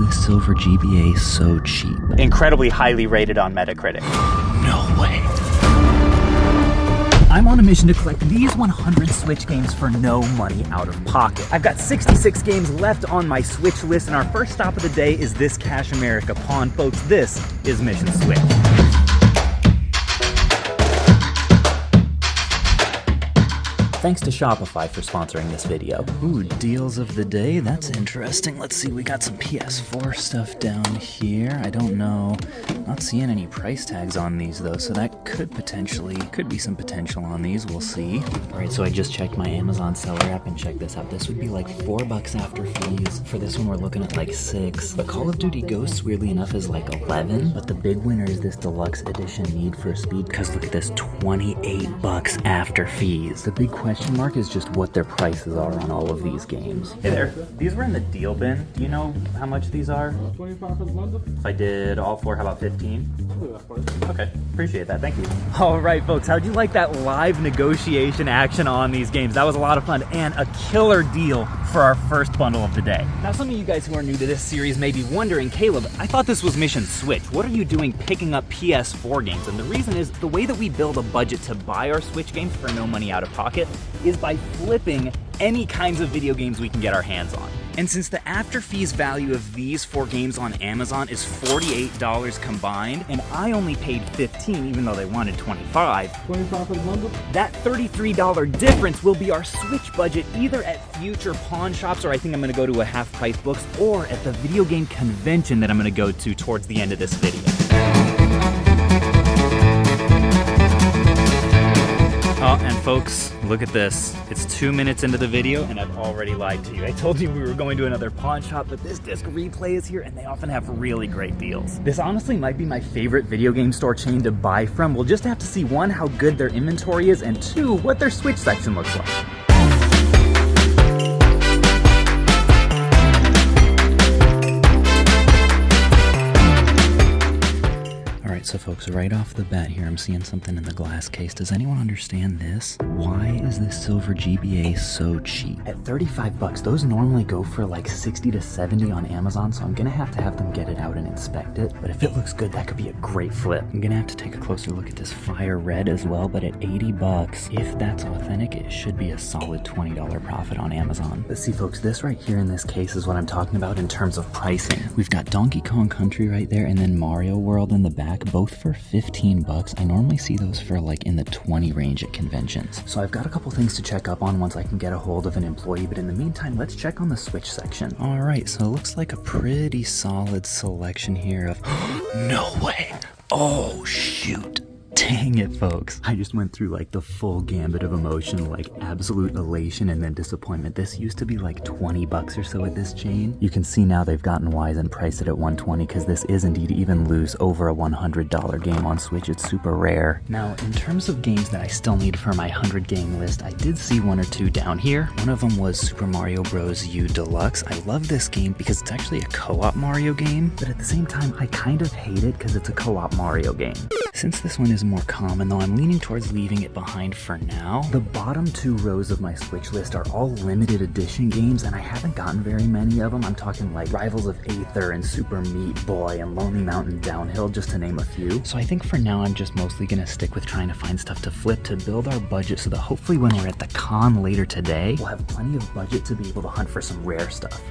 this silver GBA so cheap? Incredibly highly rated on Metacritic. No way. I'm on a mission to collect these 100 Switch games for no money out of pocket. I've got 66 games left on my Switch list, and our first stop of the day is this Cash America pawn. Folks, this is Mission Switch. Thanks to Shopify for sponsoring this video. Ooh, deals of the day. That's interesting. Let's see, we got some PS4 stuff down here. I don't know. Not seeing any price tags on these though, so that could be some potential on these. We'll see. All right, so I just checked my Amazon seller app and check this out. This would be like $4 after fees. For this one, we're looking at like $6. But Call of Duty Ghosts, weirdly enough, is like $11. But the big winner is this deluxe edition Need for Speed, because look at this, $28 after fees. The big question mark is just what their prices are on all of these games. Hey there, these were in the deal bin. Do you know how much these are? 25 for the bundle. If I did all four, how about 15? Okay, appreciate that, thank you. All right, folks, how'd you like that live negotiation action on these games? That was a lot of fun and a killer deal for our first bundle of the day. Now, some of you guys who are new to this series may be wondering, Caleb, I thought this was Mission Switch. What are you doing picking up PS4 games? And the reason is the way that we build a budget to buy our Switch games for no money out of pocket is by flipping any kinds of video games we can get our hands on. And since the after fees value of these 4 games on Amazon is $48 combined, and I only paid $15 even though they wanted $25, 25 for the bundle. that $33 difference will be our Switch budget either at future pawn shops, or I think I'm gonna go to a half price books, or at the video game convention that I'm gonna go to towards the end of this video. Oh, and folks, look at this. It's 2 minutes into the video and I've already lied to you. I told you we were going to another pawn shop, but this disc replay is here and they often have really great deals. This honestly might be my favorite video game store chain to buy from. We'll just have to see, 1, how good their inventory is, and 2, what their Switch section looks like. So folks, right off the bat here, I'm seeing something in the glass case. Does anyone understand this? Why is this silver GBA so cheap? At $35, those normally go for like 60 to 70 on Amazon, so I'm gonna have to have them get it out and inspect it. But if it looks good, that could be a great flip. I'm gonna have to take a closer look at this fire red as well, but at $80, if that's authentic, it should be a solid $20 profit on Amazon. But see folks, this right here in this case is what I'm talking about in terms of pricing. We've got Donkey Kong Country right there, and then Mario World in the back, both for $15. I normally see those for like in the 20 range at conventions. So I've got a couple things to check up on once I can get a hold of an employee, but in the meantime, let's check on the Switch section. All right, so it looks like a pretty solid selection here of, no way, oh shoot. Dang it, folks. I just went through like the full gambit of emotion, like absolute elation and then disappointment. This used to be like $20 or so at this chain. You can see now they've gotten wise and priced it at $120, because this is indeed even loose over a $100 game on Switch. It's super rare. Now, in terms of games that I still need for my 100 game list, I did see 1 or 2 down here. One of them was Super Mario Bros. U Deluxe. I love this game because it's actually a co-op Mario game, but at the same time, I kind of hate it because it's a co-op Mario game. Since this one is more common though, I'm leaning towards leaving it behind for now. The bottom 2 rows of my Switch list are all limited edition games, and I haven't gotten very many of them. I'm talking like Rivals of Aether and Super Meat Boy and Lonely Mountain Downhill, just to name a few. So I think for now I'm just mostly gonna stick with trying to find stuff to flip to build our budget, so that hopefully when we're at the con later today, we'll have plenty of budget to be able to hunt for some rare stuff.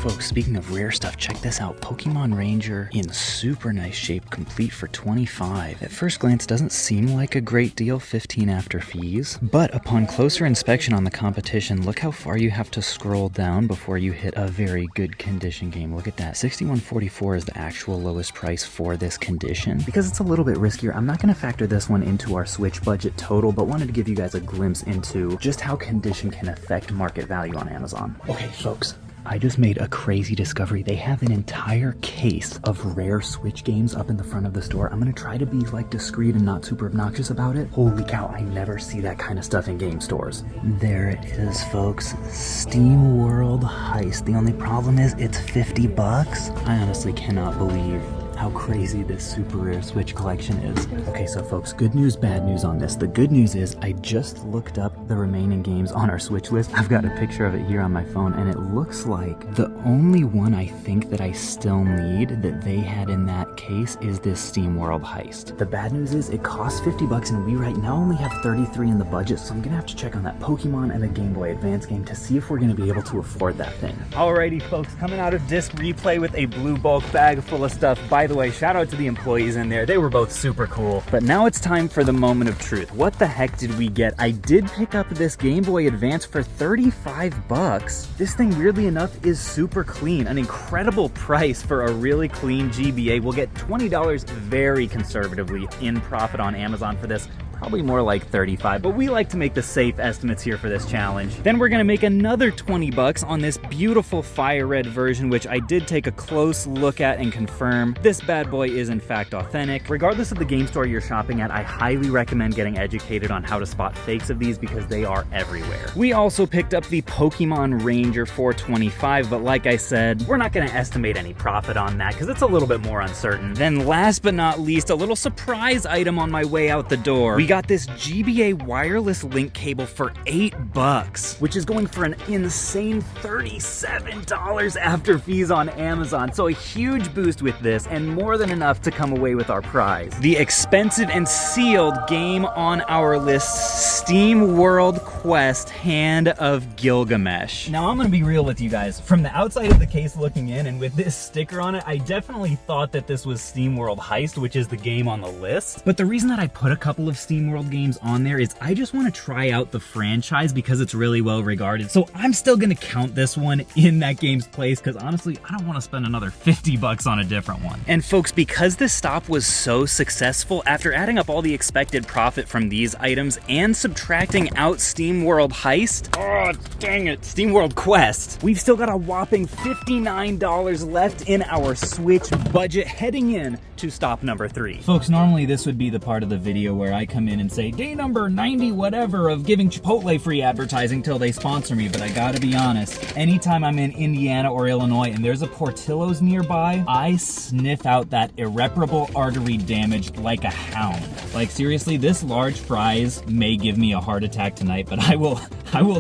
Folks, speaking of rare stuff, check this out. Pokemon Ranger in super nice shape, complete for $25. At first glance, doesn't seem like a great deal, $15 after fees. But upon closer inspection on the competition, look how far you have to scroll down before you hit a very good condition game. Look at that. $61.44 is the actual lowest price for this condition. Because it's a little bit riskier, I'm not going to factor this one into our Switch budget total, but wanted to give you guys a glimpse into just how condition can affect market value on Amazon. Okay, folks. I just made a crazy discovery. They have an entire case of rare Switch games up in the front of the store. I'm gonna try to be like discreet and not super obnoxious about it. Holy cow, I never see that kind of stuff in game stores. There it is, folks. Steam World Heist. The only problem is it's $50. I honestly cannot believe how crazy this super rare Switch collection is. Okay, so folks, good news, bad news on this. The good news is I just looked up the remaining games on our Switch list. I've got a picture of it here on my phone, and it looks like the only one I think that I still need that they had in that case is this Steam World Heist. The bad news is it costs $50 and we right now only have 33 in the budget, so I'm gonna have to check on that Pokemon and the Game Boy Advance game to see if we're gonna be able to afford that thing. Alrighty folks, coming out of Disc Replay with a blue bulk bag full of stuff. By the way, shout out to the employees in there. They were both super cool. But now it's time for the moment of truth. What the heck did we get? I did pick up this Game Boy Advance for $35. This thing, weirdly enough, is super clean. An incredible price for a really clean GBA. We'll get $20 very conservatively in profit on Amazon for this. Probably more like 35, but we like to make the safe estimates here for this challenge. Then we're gonna make another $20 on this beautiful fire red version, which I did take a close look at and confirm this bad boy is in fact authentic. Regardless of the game store you're shopping at, I highly recommend getting educated on how to spot fakes of these because they are everywhere. We also picked up the Pokemon Ranger 425, but like I said, we're not gonna estimate any profit on that because it's a little bit more uncertain. Then last but not least, a little surprise item on my way out the door. We got this GBA wireless link cable for $8, which is going for an insane $37 after fees on Amazon. So a huge boost with this and more than enough to come away with our prize. The expensive and sealed game on our list, Steam World Quest Hand of Gilgamesh. Now I'm gonna be real with you guys. From the outside of the case looking in and with this sticker on it, I definitely thought that this was Steam World Heist, which is the game on the list. But the reason that I put a couple of Steam World games on there is I just want to try out the franchise because it's really well regarded. So I'm still gonna count this one in that game's place because honestly, I don't want to spend another $50 on a different one. And folks, because this stop was so successful, after adding up all the expected profit from these items and subtracting out Steam World Heist, oh dang it, Steam World Quest, we've still got a whopping $59 left in our Switch budget heading in to stop number 3. Folks, normally this would be the part of the video where I come in and say day number 90 whatever of giving Chipotle free advertising till they sponsor me, but I gotta be honest, anytime I'm in Indiana or Illinois and there's a Portillo's nearby, I sniff out that irreparable artery damage like a hound. Like seriously, this large fries may give me a heart attack tonight, but I will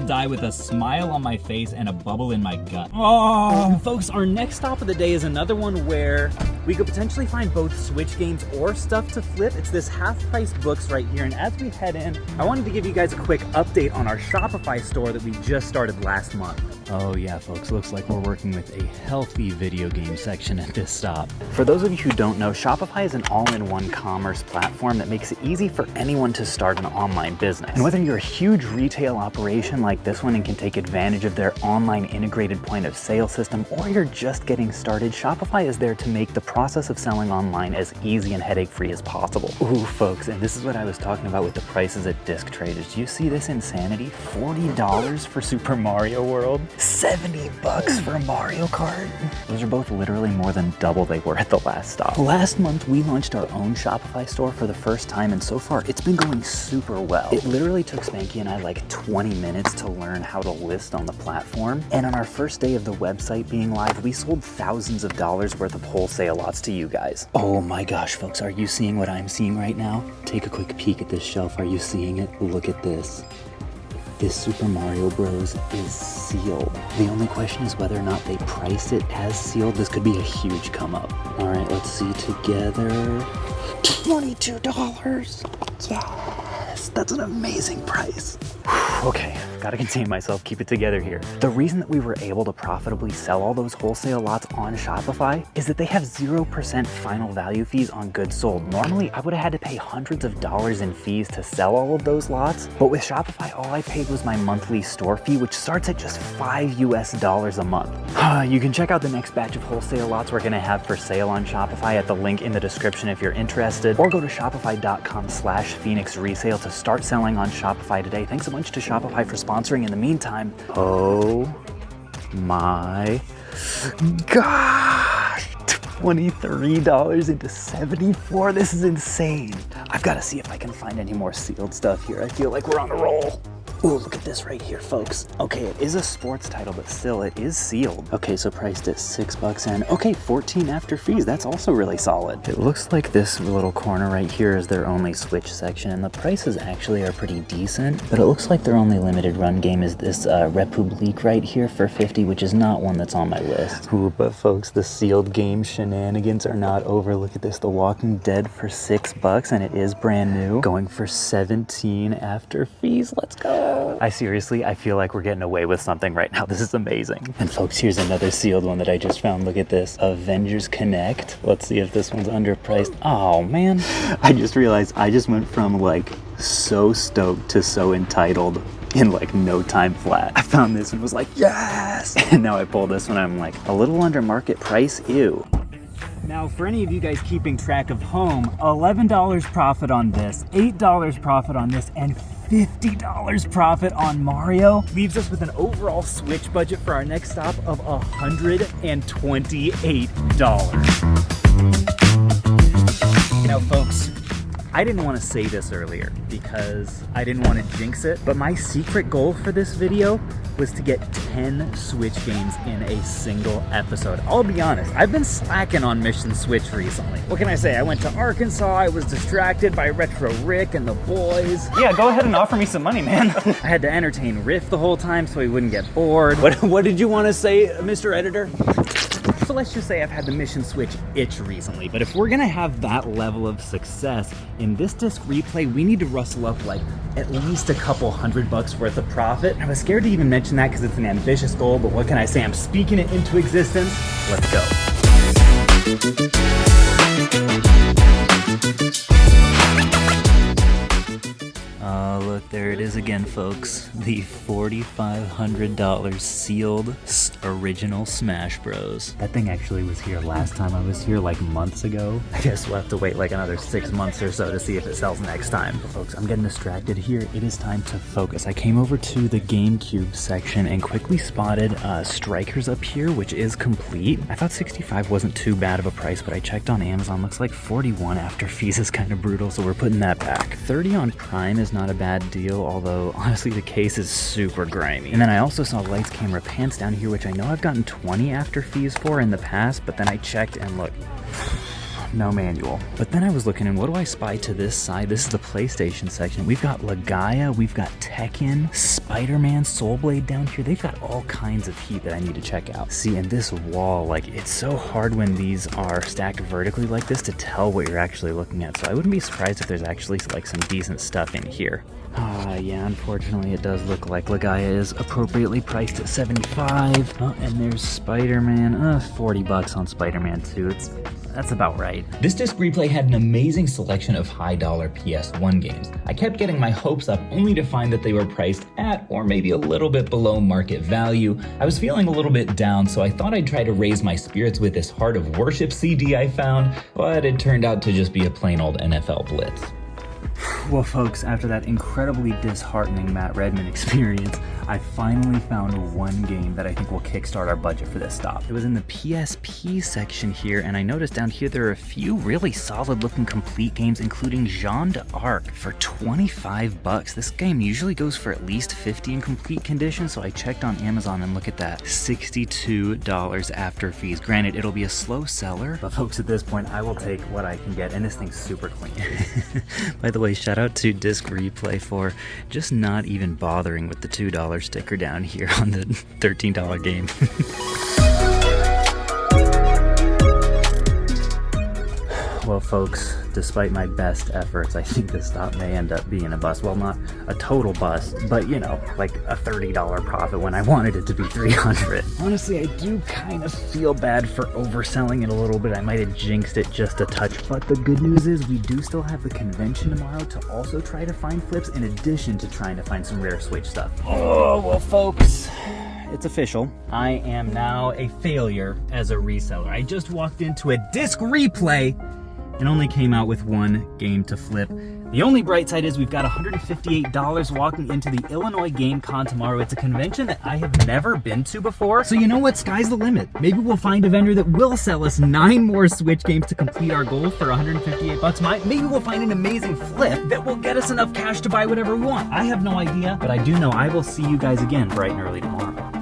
die with a smile on my face and a bubble in my gut. Oh, folks, our next stop of the day is another one where we could potentially find both Switch games or stuff to flip. It's this half-price books right here, and as we head in, I wanted to give you guys a quick update on our Shopify store that we just started last month. Oh yeah, folks, looks like we're working with a healthy video game section at this stop. For those of you who don't know, Shopify is an all-in-one commerce platform that makes it easy for anyone to start an online business. And whether you're a huge retail operation like this one and can take advantage of their online integrated point of sale system, or you're just getting started, Shopify is there to make the process of selling online as easy and headache-free as possible. Ooh, folks, and this is what I was talking about with the prices at Disc Traders. Do you see this insanity? $40 for Super Mario World? $70 for Mario Kart? Those are both literally more than double they were at the last stop. Last month, we launched our own Shopify store for the first time, and so far, it's been going super well. It literally took Spanky and I like 20 minutes to learn how to list on the platform, and on our first day of the website being live, we sold thousands of dollars worth of wholesale lots to you guys. Oh my gosh, folks, are you seeing what I'm seeing right now? Take a quick peek at this shelf. Are you seeing it? Look at this. This Super Mario Bros. Is sealed. The only question is whether or not they priced it as sealed. This could be a huge come up. All right, let's see together. $22. Yes, that's an amazing price. Okay, gotta contain myself, keep it together here. The reason that we were able to profitably sell all those wholesale lots on Shopify is that they have 0% final value fees on goods sold. Normally, I would have had to pay hundreds of dollars in fees to sell all of those lots, but with Shopify, all I paid was my monthly store fee, which starts at just $5 US a month. You can check out the next batch of wholesale lots we're gonna have for sale on Shopify at the link in the description if you're interested, or go to shopify.com/PhoenixResale to start selling on Shopify today. Thanks so much to Shopify for sponsoring. In the meantime, oh my gosh, $23 into $74. This is insane. I've got to see if I can find any more sealed stuff here. I feel like we're on a roll. Ooh, look at this right here, folks. Okay, it is a sports title, but still, it is sealed. Okay, so priced at $6 and okay, 14 after fees. That's also really solid. It looks like this little corner right here is their only Switch section, and the prices actually are pretty decent, but it looks like their only limited run game is this Republique right here for 50, which is not one that's on my list. Ooh, but folks, the sealed game shenanigans are not over. Look at this, The Walking Dead for $6, and it is brand new, going for 17 after fees. Let's go. I feel like we're getting away with something right now. This is amazing. And folks, here's another sealed one that I just found. Look at this, Avengers Connect. Let's see if this one's underpriced. Oh man, I just realized I just went from like so stoked to so entitled in like no time flat. I found this and was like, yes! And now I pull this one, I'm like, a little under market price, ew. Now, for any of you guys keeping track of home, $11 profit on this, $8 profit on this, and $50 profit on Mario leaves us with an overall Switch budget for our next stop of $128. Now, folks, I didn't want to say this earlier because I didn't want to jinx it, but my secret goal for this video was to get 10 Switch games in a single episode. I'll be honest, I've been slacking on Mission Switch recently. What can I say? I went to Arkansas, I was distracted by Retro Rick and the boys. Yeah, go ahead and offer me some money, man. I had to entertain Riff the whole time so he wouldn't get bored. What did you want to say, Mr. Editor? So let's just say I've had the Mission Switch itch recently, but if we're gonna have that level of success in this disc replay, we need to rustle up like at least a couple $100 worth of profit. I was scared to even mention that because it's an ambitious goal, but what can I say? I'm speaking it into existence. Let's go. Look, there it is again, folks. The $4,500 sealed original Smash Bros. That thing actually was here last time I was here, like months ago. I guess we'll have to wait like another 6 months or so to see if it sells next time. But folks, I'm getting distracted here. It is time to focus. I came over to the GameCube section and quickly spotted Strikers up here, which is complete. I thought 65 wasn't too bad of a price, but I checked on Amazon. Looks like 41 after fees is kind of brutal, so we're putting that back. 30 on Prime is not a bad deal, although honestly the case is super grimy. And then I also saw Lights Camera Pants down here, which I know I've gotten 20 after fees for in the past, but then I checked and look, no manual. But then I was looking, and what do I spy to this side? This is the PlayStation section. We've got Legaia, we've got Tekken, Spider-Man, Soul Blade down here. They've got all kinds of heat that I need to check out. See, and this wall, like, it's so hard when these are stacked vertically like this to tell what you're actually looking at. So I wouldn't be surprised if there's actually like some decent stuff in here. Yeah, unfortunately it does look like Legaia is appropriately priced at 75. Oh, and there's Spider-Man, $40 on Spider-Man 2. That's about right. This disc replay had an amazing selection of high-dollar PS1 games. I kept getting my hopes up only to find that they were priced at or maybe a little bit below market value. I was feeling a little bit down, so I thought I'd try to raise my spirits with this Heart of Worship CD I found, but it turned out to just be a plain old NFL Blitz. Well, folks, after that incredibly disheartening Matt Redman experience, I finally found one game that I think will kickstart our budget for this stop. It was in the PSP section here, and I noticed down here there are a few really solid-looking complete games, including Jeanne d'Arc for $25. This game usually goes for at least $50 in complete condition, so I checked on Amazon and look at that, $62 after fees. Granted, it'll be a slow seller, But folks, at this point, I will take what I can get, and this thing's super clean. by the way, shout out to Disc Replay for just not even bothering with the $2 sticker down here on the $13 game. Well, folks, despite my best efforts, I think this stop may end up being a bust. Well, not a total bust, but you know, like a $30 profit when I wanted it to be $300. Honestly, I do kind of feel bad for overselling it a little bit. I might have jinxed it just a touch, but the good news is we do still have the convention tomorrow to also try to find flips in addition to trying to find some rare Switch stuff. Oh, well, folks, it's official. I am now a failure as a reseller. I just walked into a Disc Replay and only came out with one game to flip. The only bright side is we've got $158 walking into the Illinois Game Con tomorrow. It's a convention that I have never been to before. So you know what? Sky's the limit. Maybe we'll find a vendor that will sell us 9 more Switch games to complete our goal for $158. Maybe we'll find an amazing flip that will get us enough cash to buy whatever we want. I have no idea, but I do know I will see you guys again bright and early tomorrow.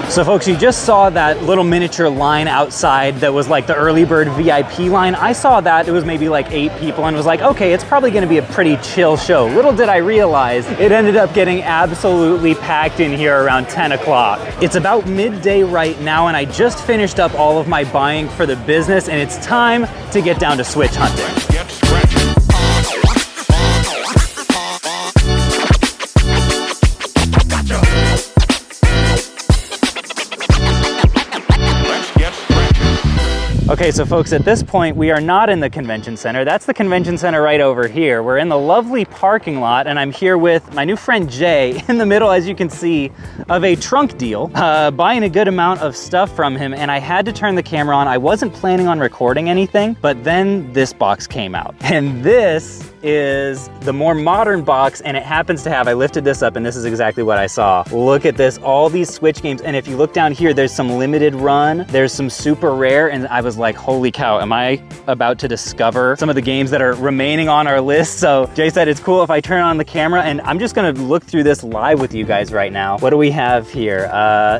So folks, you just saw that little miniature line outside that was like the early bird VIP line. I saw that, it was maybe like 8 people and was like, okay, it's probably gonna be a pretty chill show. Little did I realize it ended up getting absolutely packed in here around 10 o'clock. It's about midday right now and I just finished up all of my buying for the business and it's time to get down to Switch hunting. Okay, so folks, at this point, we are not in the convention center. That's the convention center right over here. We're in the lovely parking lot, and I'm here with my new friend Jay in the middle, as you can see, of a trunk deal, buying a good amount of stuff from him, and I had to turn the camera on. I wasn't planning on recording anything, but then this box came out. And this is the more modern box, and it happens to have, I lifted this up, and this is exactly what I saw. Look at this, all these Switch games, and if you look down here, there's some limited run, there's some super rare, and I was like, holy cow, am I about to discover some of the games that are remaining on our list? So Jay said it's cool if I turn on the camera, and I'm just gonna look through this live with you guys right now. What do we have here?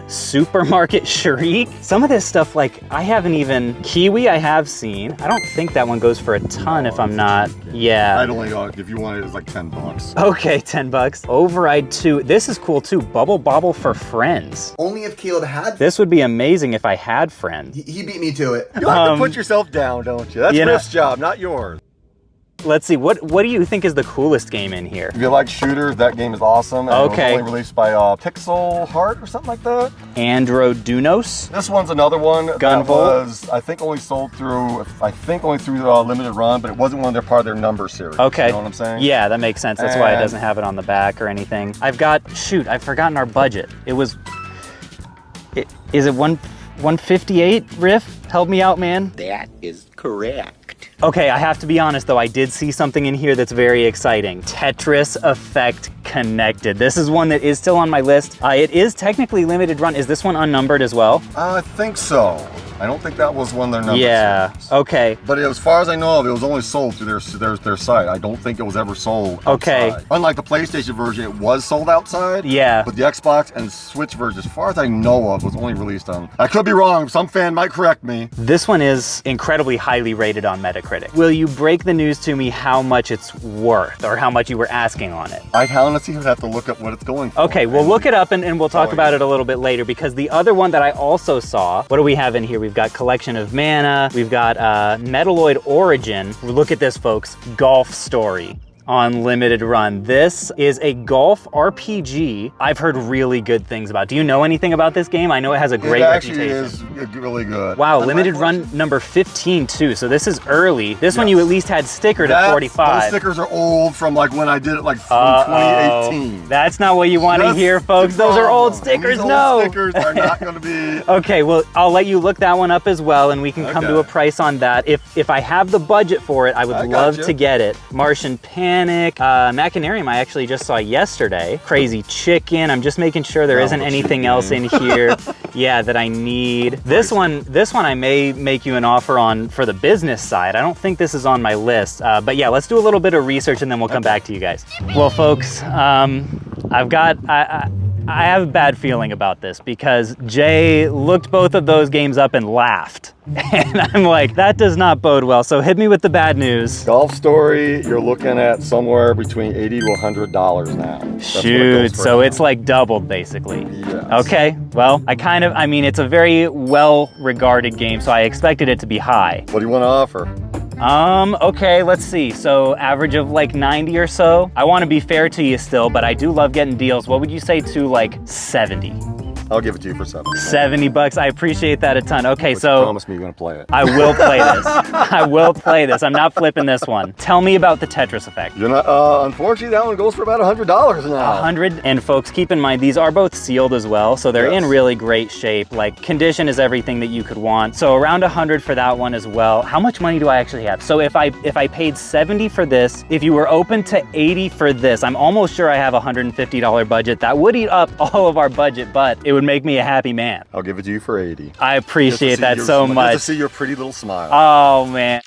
Supermarket Shriek. Some of this stuff, like, I haven't even, Kiwi I have seen. I don't think that one goes for a ton if I'm not, yeah. I'd only, if you want it, it's like 10 bucks. Okay, 10 bucks. Override 2, this is cool too. Bubble Bobble for Friends. Only if Caleb had. This would be amazing if I had friends. He beat me to it. You have to put yourself down, don't you? That's Riff's job, not yours. Let's see, what do you think is the coolest game in here? If you like shooters, that game is awesome. And okay. It was only released by Pixel Heart or something like that. Androdunos. This one's another one Gunvolt. that was, I think, only sold through, limited run, but it wasn't one of their part of their number series. Okay. You know what I'm saying? Yeah, that makes sense. That's why it doesn't have it on the back or anything. I've forgotten our budget. Is it 158, Riff? Help me out, man. That is correct. Okay, I have to be honest though, I did see something in here that's very exciting. Tetris Effect Connected. This is one that is still on my list. It is technically limited run. Is this one unnumbered as well? I think so. I don't think that was one of their numbers. Yeah, series. okay. But as far as I know of, it was only sold through their site. I don't think it was ever sold outside. Okay. Unlike the PlayStation version, it was sold outside. Yeah. But the Xbox and Switch version, as far as I know of, was only released on... I could be wrong. Some fan might correct me. This one is incredibly highly rated on Metacritic. Will you break the news to me how much it's worth or how much you were asking on it? I honestly have to look up what it's going for. Okay, we'll look it up and we'll talk about it a little bit later because the other one that I also saw, what do we have in here? We've got Collection of Mana, we've got Metaloid Origin. Look at this, folks, Golf Story on limited run. This is a golf RPG I've heard really good things about. Do you know anything about this game? I know it has a great reputation. It actually is really good. Wow, limited run number 15 too, so this is early. This one you at least had stickered at 45. Those stickers are old from like when I did it like from 2018. That's not what you want to hear, folks. Those are old stickers, old stickers are not going to be... Okay, well, I'll let you look that one up as well and we can come to a price on that. If I have the budget for it, I would love to get it. Martian Panic, Machinarium I actually just saw yesterday. Crazy Chicken. I'm just making sure there isn't anything else in here, that I need. This one I may make you an offer on for the business side. I don't think this is on my list, but yeah, let's do a little bit of research and then we'll come back to you guys. Well, folks, I have a bad feeling about this because Jay looked both of those games up and laughed. And I'm like, that does not bode well. So hit me with the bad news. Golf Story, you're looking at somewhere between $80 to $100 now. Shoot, so it's like doubled basically. Yes. Okay, well, I mean, it's a very well-regarded game, so I expected it to be high. What do you want to offer? Okay, let's see. So average of like 90 or so. I want to be fair to you still, but I do love getting deals. What would you say to like 70? I'll give it to you for 70. 70 bucks. I appreciate that a ton. Okay, But so you promise me you're gonna play it. I will play this. I will play this. I'm not flipping this one. Tell me about the Tetris effect. You're not, unfortunately, that one goes for about $100 now. 100. And folks, keep in mind, these are both sealed as well, so they're in really great shape. Like, condition is everything that you could want. So around 100 for that one as well. How much money do I actually have? So if I paid 70 for this, if you were open to 80 for this, I'm almost sure I have a $150 budget. That would eat up all of our budget, but it would make me a happy man. I'll give it to you for 80. I appreciate that so much. Just to see your pretty little smile. Oh, man.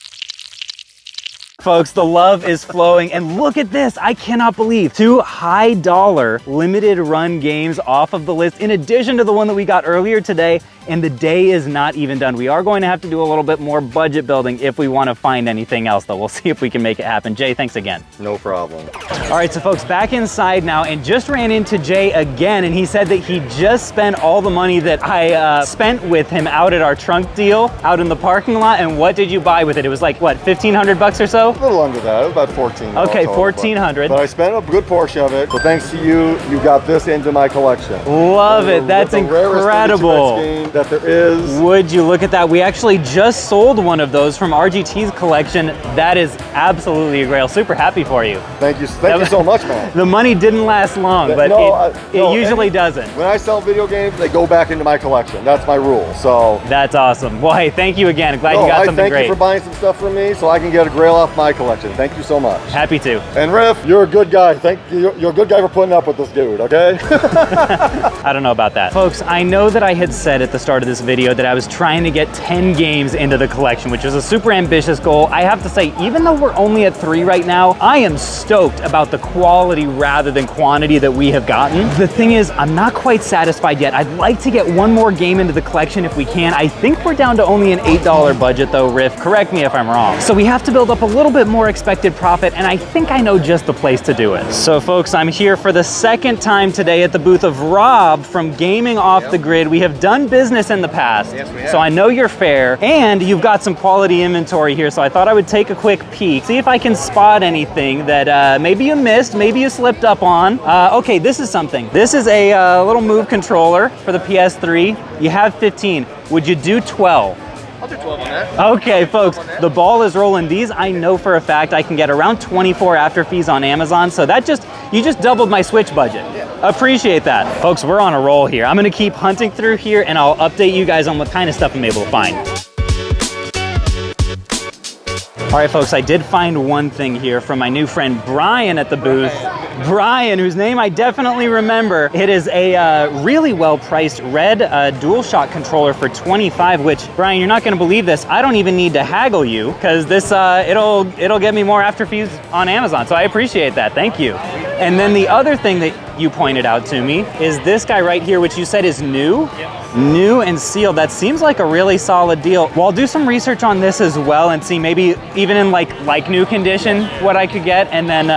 Folks, the love is flowing, and look at this. I cannot believe 2 high-dollar limited run games off of the list, in addition to the one that we got earlier today, and the day is not even done. We are going to have to do a little bit more budget building if we want to find anything else, though. We'll see if we can make it happen. Jay, thanks again. No problem. All right, so folks, back inside now, and just ran into Jay again, and he said that he just spent all the money that I spent with him out at our trunk deal, out in the parking lot, and what did you buy with it? It was like, what, 1,500 bucks or so? A little under that, it was about 14. Okay, all total, 1,400. But I spent a good portion of it, so thanks to you, you got this into my collection. Love it, that's the incredible. rarest game that there is. Would you look at that? We actually just sold one of those from RGT's collection. That is absolutely a grail. Super happy for you. Thank you so much, man. The money didn't last long, but it usually doesn't. When I sell video games, they go back into my collection. That's my rule, so. That's awesome. Well, hey, thank you again. I'm glad you got something great. Thank you for buying some stuff from me so I can get a grail off my collection. Thank you so much. Happy to. And Riff, you're a good guy. Thank you. You're a good guy for putting up with this dude, okay? I don't know about that. Folks, I know that I had said at the start of this video that I was trying to get 10 games into the collection, which is a super ambitious goal. I have to say, even though we're only at 3 right now, I am stoked about the quality rather than quantity that we have gotten. The thing is, I'm not quite satisfied yet. I'd like to get one more game into the collection if we can. I think we're down to only an $8 budget though, Riff. Correct me if I'm wrong. So we have to build up a little bit more expected profit, and I think I know just the place to do it. So folks, I'm here for the second time today at the booth of Rob from Gaming Off the Grid. We have done business in the past. Yes, we have. So I know you're fair, and you've got some quality inventory here, so I thought I would take a quick peek, see if I can spot anything that maybe you missed, maybe you slipped up on. Okay, this is something. This is a little Move controller for the PS3. You have 15. Would you do 12? I'll do 12 on that. Okay, folks, the ball is rolling. These, I know for a fact, I can get around 24 after fees on Amazon, so you just doubled my Switch budget. Yeah. Appreciate that. Folks, we're on a roll here. I'm gonna keep hunting through here, and I'll update you guys on what kind of stuff I'm able to find. All right, folks, I did find one thing here from my new friend Brian at the booth. Brian, whose name I definitely remember. It is a really well-priced red DualShock controller for $25, which, Brian, you're not gonna believe this. I don't even need to haggle you, because this, it'll get me more after fees on Amazon, so I appreciate that, thank you. And then the other thing that you pointed out to me is this guy right here, which you said is new? Yep. New and sealed. That seems like a really solid deal. Well, I'll do some research on this as well and see maybe even in like new condition what I could get, and then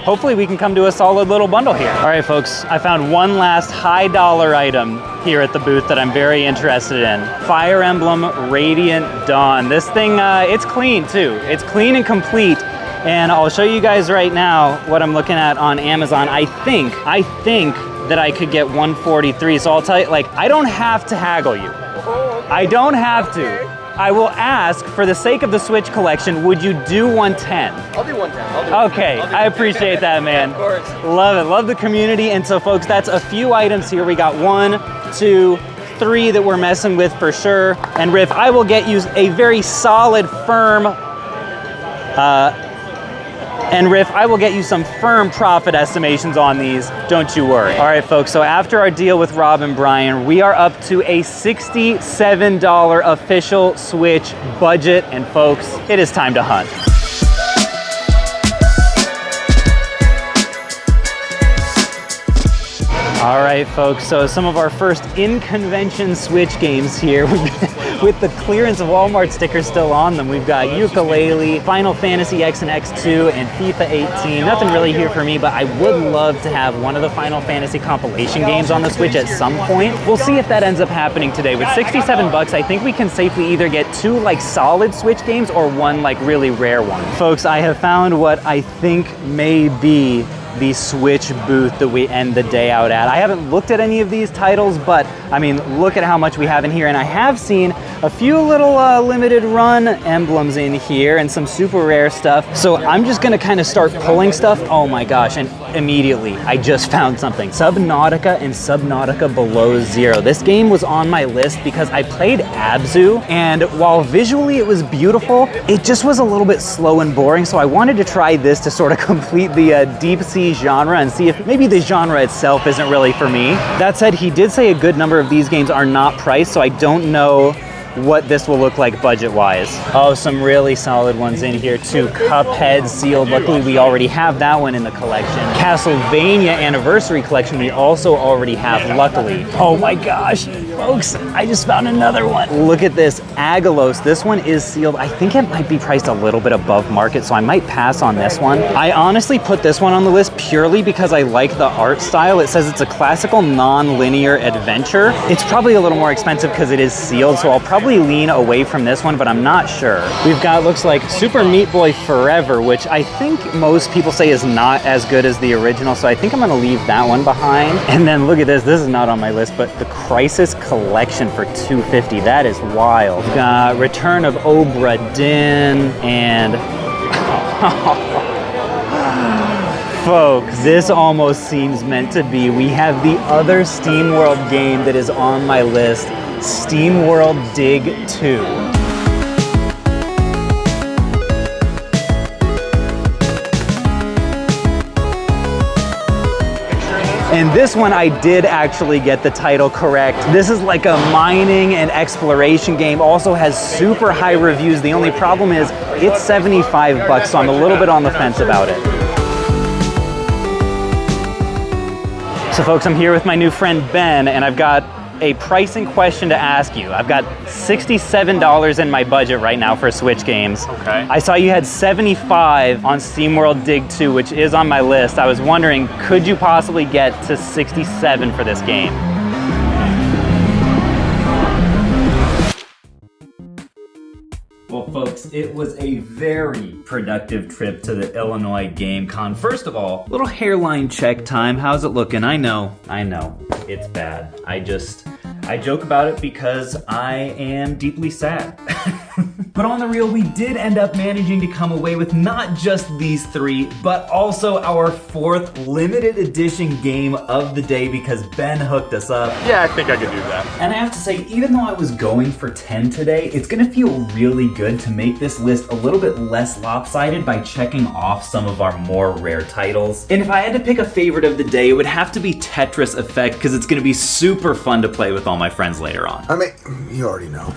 hopefully we can come to a solid little bundle here. All right, folks, I found one last high dollar item here at the booth that I'm very interested in. Fire Emblem Radiant Dawn. This thing, it's clean too. It's clean and complete. And I'll show you guys right now what I'm looking at on Amazon. I think that I could get 143. So I'll tell you, like, I don't have to haggle you. I don't have to. I will ask, for the sake of the Switch collection, would you do 110? I'll do 110. Okay, I appreciate that, man. Of course. Love it, love the community. And so folks, that's a few items here. We got 1, 2, 3 that we're messing with for sure. And Riff, I will get you a very solid, firm, some firm profit estimations on these, don't you worry. All right, folks, so after our deal with Rob and Brian, we are up to a $67 official Switch budget, and folks, it is time to hunt. All right, folks, so some of our first in-convention Switch games here with the clearance of Walmart stickers still on them. We've got Yooka-Laylee, Final Fantasy X and X2, and FIFA 18. Nothing really here for me, but I would love to have one of the Final Fantasy compilation games on the Switch at some point. We'll see if that ends up happening today. With 67 bucks, I think we can safely either get 2 like solid Switch games or 1 like really rare one. Folks, I have found what I think may be the Switch booth that we end the day out at. I haven't looked at any of these titles, but I mean, look at how much we have in here. And I have seen a few little limited run emblems in here and some super rare stuff. So I'm just gonna kind of start pulling stuff. Oh my gosh, and immediately I just found something. Subnautica and Subnautica Below Zero. This game was on my list because I played Abzu, and while visually it was beautiful, it just was a little bit slow and boring. So I wanted to try this to sort of complete the deep sea genre and see if maybe the genre itself isn't really for me. That said, he did say a good number of these games are not priced, so I don't know what this will look like budget-wise. Oh, some really solid ones in here too. Cuphead sealed. Luckily, we already have that one in the collection. Castlevania Anniversary Collection, we also already have, luckily. Oh my gosh, folks, I just found another one. Look at this, Agalos. This one is sealed. I think it might be priced a little bit above market, so I might pass on this one. I honestly put this one on the list purely because I like the art style. It says it's a classical non-linear adventure. It's probably a little more expensive because it is sealed, so I'll probably lean away from this one, but I'm not sure. We've got, looks like Super Meat Boy Forever, which I think most people say is not as good as the original, so I think I'm gonna leave that one behind. And then look at this is not on my list, but the Crisis Collection for $250. That is wild. We've got Return of Obra Dinn and folks, this almost seems meant to be. We have the other SteamWorld game that is on my list, SteamWorld Dig 2. And this one I did actually get the title correct. This is like a mining and exploration game, also has super high reviews. The only problem is it's 75 bucks, so I'm a little bit on the fence about it. So folks, I'm here with my new friend Ben, and I've got a pricing question to ask you. I've got $67 in my budget right now for Switch games. Okay. I saw you had 75 on SteamWorld Dig 2, which is on my list. I was wondering, could you possibly get to 67 for this game? Well, folks, it was a very productive trip to the Illinois Game Con. First of all, little hairline check time. How's it looking? I know, it's bad. I joke about it because I am deeply sad. But on the real, we did end up managing to come away with not just these three, but also our fourth limited edition game of the day because Ben hooked us up. Yeah, I think I could do that. And I have to say, even though I was going for 10 today, it's gonna feel really good to make this list a little bit less lopsided by checking off some of our more rare titles. And if I had to pick a favorite of the day, it would have to be Tetris Effect because it's gonna be super fun to play with all my friends later on. I mean, you already know.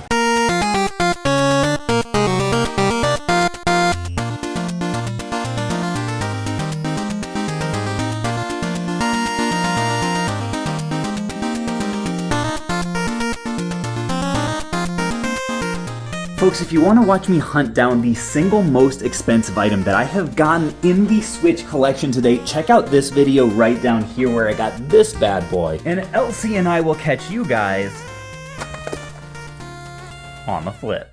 Folks, if you want to watch me hunt down the single most expensive item that I have gotten in the Switch collection today, check out this video right down here where I got this bad boy. And Elsie and I will catch you guys on the flip.